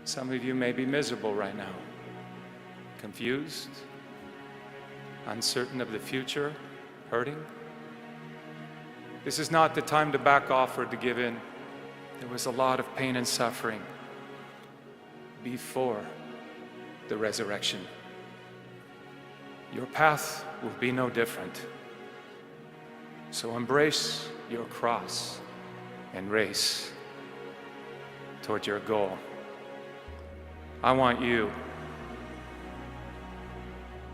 Some of you may be miserable right now, confused, uncertain of the future, hurting. This is not the time to back off or to give in. There was a lot of pain and suffering before the resurrection. Your path will be no different. So embrace your cross and race toward your goal. I want you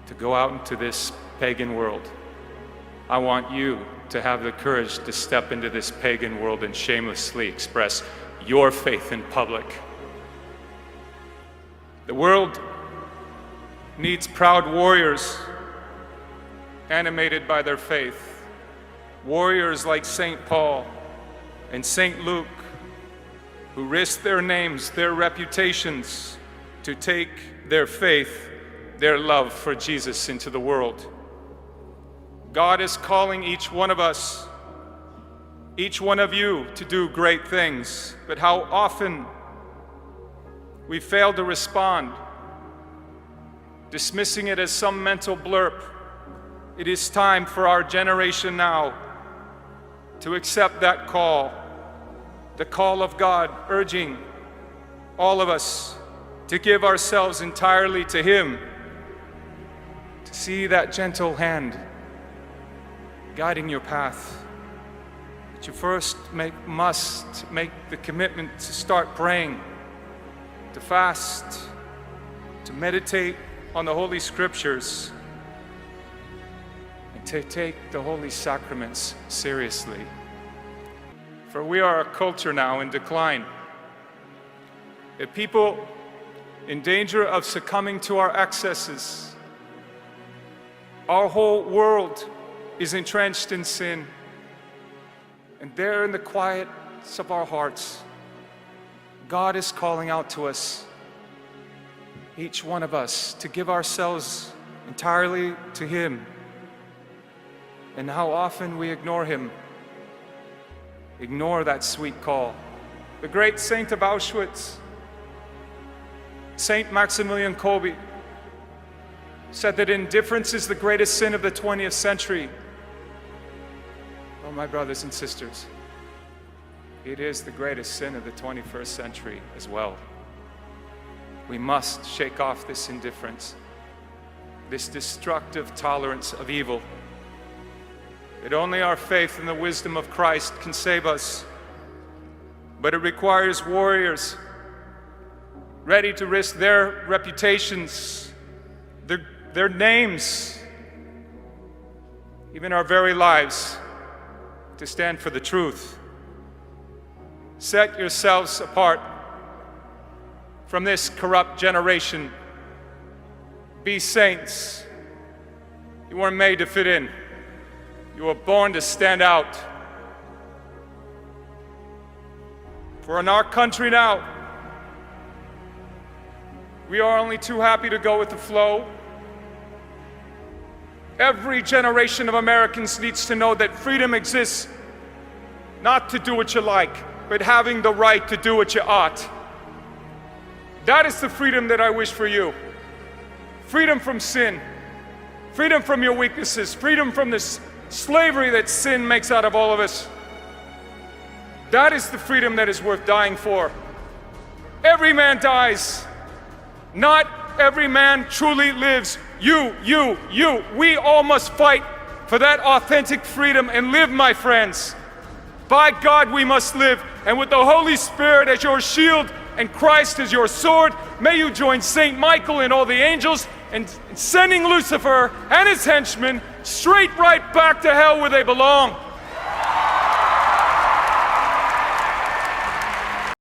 to go out into this pagan world. I want you to have the courage to step into this pagan world and shamelessly express your faith in public. The world needs proud warriors animated by their faith. Warriors like St. Paul and St. Luke, who risked their names, their reputations, to take their faith, their love for Jesus into the world. God is calling each one of us, each one of you, to do great things, but how often we fail to respond, dismissing it as some mental blurb. It is time for our generation now to accept that call, the call of God urging all of us to give ourselves entirely to Him, to see that gentle hand guiding your path. But you first must make the commitment to start praying, to fast, to meditate on the Holy Scriptures, and to take the Holy Sacraments seriously. For we are a culture now in decline, a people in danger of succumbing to our excesses. Our whole world is entrenched in sin, and there in the quiets of our hearts, God is calling out to us, each one of us, to give ourselves entirely to Him. And how often we ignore Him, ignore that sweet call. The great saint of Auschwitz, Saint Maximilian Kolbe, said that indifference is the greatest sin of the 20th century. Oh, my brothers and sisters, it is the greatest sin of the 21st century as well. We must shake off this indifference, this destructive tolerance of evil. That only our faith in the wisdom of Christ can save us, but it requires warriors ready to risk their reputations, their names, even our very lives, to stand for the truth. Set yourselves apart from this corrupt generation. Be saints. You weren't made to fit in. You were born to stand out. For in our country now, we are only too happy to go with the flow. Every generation of Americans needs to know that freedom exists not to do what you like, but having the right to do what you ought. That is the freedom that I wish for you. Freedom from sin, freedom from your weaknesses, freedom from this slavery that sin makes out of all of us. That is the freedom that is worth dying for. Every man dies. Not every man truly lives. You. We all must fight for that authentic freedom and live, my friends. By God, we must live. And with the Holy Spirit as your shield and Christ as your sword, may you join Saint Michael and all the angels in sending Lucifer and his henchmen straight right back to hell where they belong.